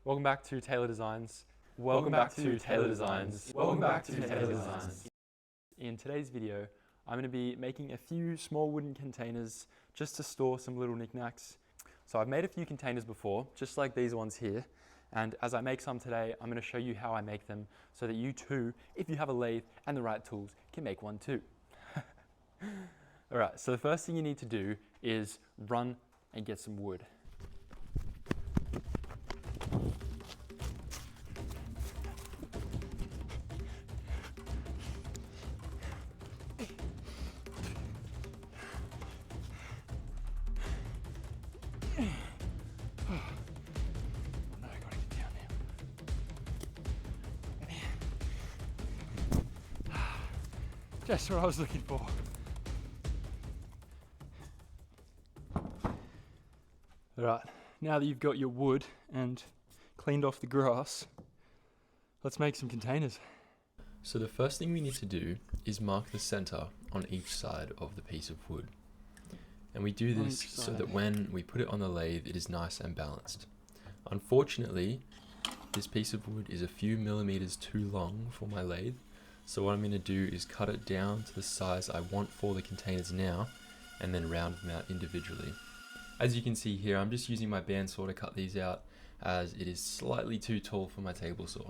Welcome back to Taylor Designs. Welcome back to Taylor Designs. Welcome back to Taylor Designs. In today's video, I'm going to be making a few small wooden containers just to store some little knickknacks. So I've made a few containers before, just like these ones here. And as I make some today, I'm going to show you how I make them so that you too, if you have a lathe and the right tools, can make one too. Alright, so the first thing you need to do is run and get some wood. Just what I was looking for. Alright, now that you've got your wood and cleaned off the grass, let's make some containers. So the first thing we need to do is mark the center on each side of the piece of wood. And we do this so that when we put it on the lathe, it is nice and balanced. Unfortunately, this piece of wood is a few millimeters too long for my lathe. So what I'm going to do is cut it down to the size I want for the containers now, and then round them out individually. As you can see here, I'm just using my bandsaw to cut these out, as it is slightly too tall for my table saw.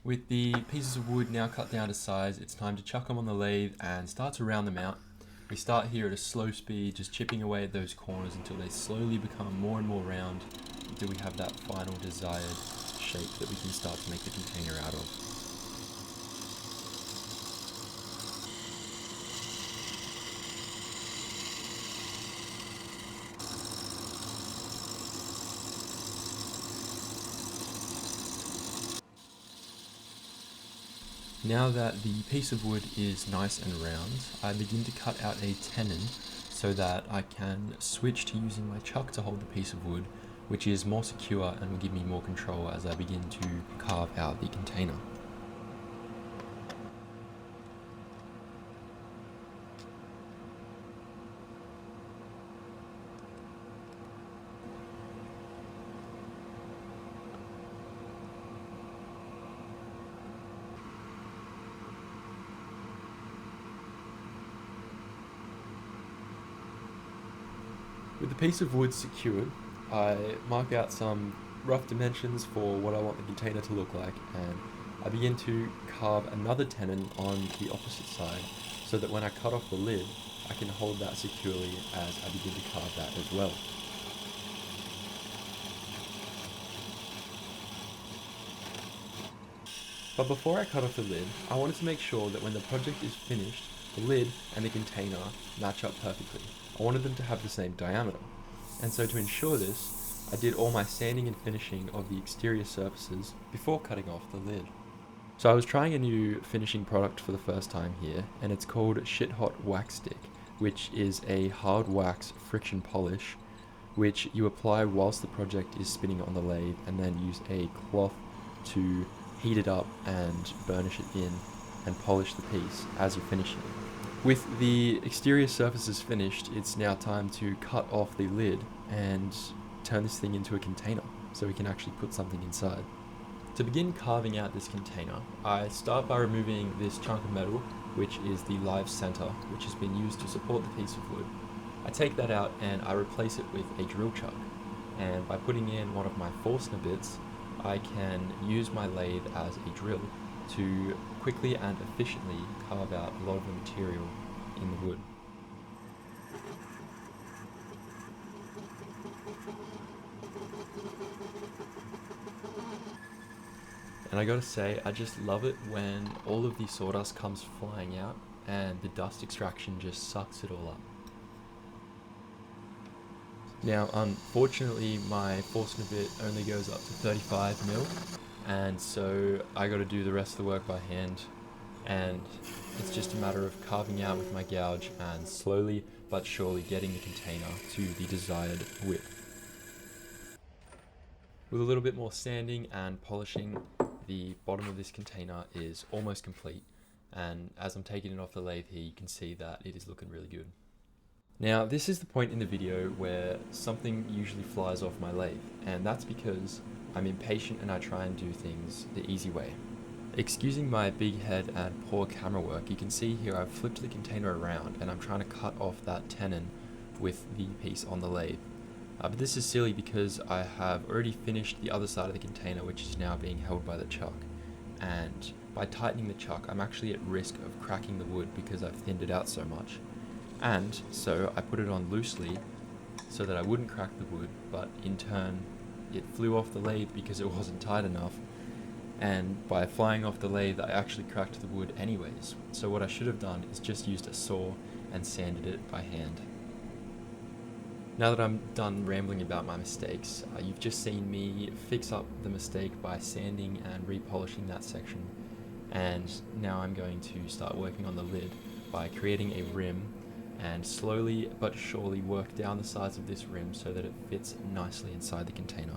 With the pieces of wood now cut down to size, it's time to chuck them on the lathe and start to round them out. We start here at a slow speed, just chipping away at those corners until they slowly become more and more round, until we have that final desired shape that we can start to make the container out of. Now that the piece of wood is nice and round, I begin to cut out a tenon so that I can switch to using my chuck to hold the piece of wood, which is more secure and will give me more control as I begin to carve out the container. With the piece of wood secured, I mark out some rough dimensions for what I want the container to look like, and I begin to carve another tenon on the opposite side so that when I cut off the lid, I can hold that securely as I begin to carve that as well. But before I cut off the lid, I wanted to make sure that when the project is finished, the lid and the container match up perfectly. I wanted them to have the same diameter. And so to ensure this, I did all my sanding and finishing of the exterior surfaces before cutting off the lid. So I was trying a new finishing product for the first time here, and it's called Shit Hot Wax Stick, which is a hard wax friction polish, which you apply whilst the project is spinning on the lathe, and then use a cloth to heat it up and burnish it in and polish the piece as you're finishing it. With the exterior surfaces finished, it's now time to cut off the lid and turn this thing into a container so we can actually put something inside. To begin carving out this container, I start by removing this chunk of metal, which is the live center, which has been used to support the piece of wood. I take that out and I replace it with a drill chuck, and by putting in one of my Forstner bits, I can use my lathe as a drill to quickly and efficiently carve out a lot of the material in the wood. And I gotta say, I just love it when all of the sawdust comes flying out and the dust extraction just sucks it all up. Now, unfortunately, my Forstner bit only goes up to 35 mil, and so I got to do the rest of the work by hand, and it's just a matter of carving out with my gouge and slowly but surely getting the container to the desired width. With a little bit more sanding and polishing, the bottom of this container is almost complete, and as I'm taking it off the lathe here, you can see that it is looking really good. Now, this is the point in the video where something usually flies off my lathe, and that's because I'm impatient and I try and do things the easy way. Excusing my big head and poor camera work, you can see here I've flipped the container around and I'm trying to cut off that tenon with the piece on the lathe. But this is silly because I have already finished the other side of the container, which is now being held by the chuck. And by tightening the chuck, I'm actually at risk of cracking the wood because I've thinned it out so much. And so I put it on loosely so that I wouldn't crack the wood, but in turn it flew off the lathe because it wasn't tight enough. And by flying off the lathe, I actually cracked the wood anyways. So what I should have done is just used a saw and sanded it by hand. Now that I'm done rambling about my mistakes, you've just seen me fix up the mistake by sanding and repolishing that section. And now I'm going to start working on the lid by creating a rim and slowly but surely work down the sides of this rim so that it fits nicely inside the container.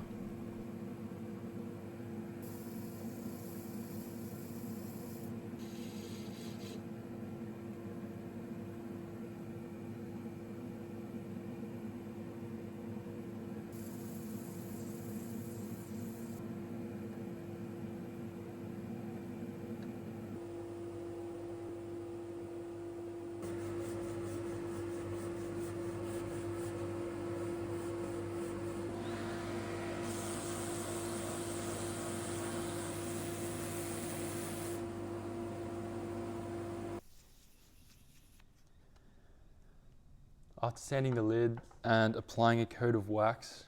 After sanding the lid and applying a coat of wax,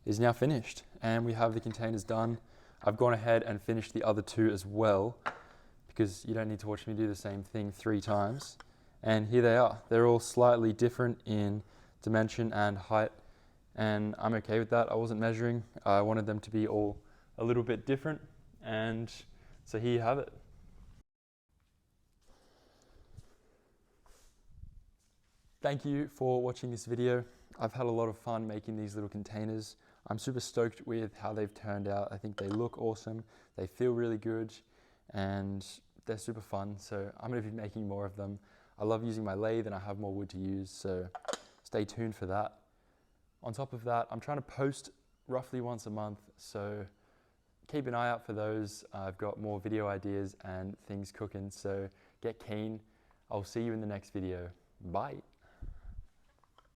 is now finished, and we have the containers done. I've gone ahead and finished the other two as well because you don't need to watch me do the same thing 3 times. And here they are. They're all slightly different in dimension and height, and I'm okay with that. I wasn't measuring. I wanted them to be all a little bit different, and so here you have it. Thank you for watching this video. I've had a lot of fun making these little containers. I'm super stoked with how they've turned out. I think they look awesome, they feel really good, and they're super fun, so I'm going to be making more of them. I love using my lathe and I have more wood to use, so stay tuned for that. On top of that, I'm trying to post roughly once a month, so keep an eye out for those. I've got more video ideas and things cooking, so get keen. I'll see you in the next video. Bye.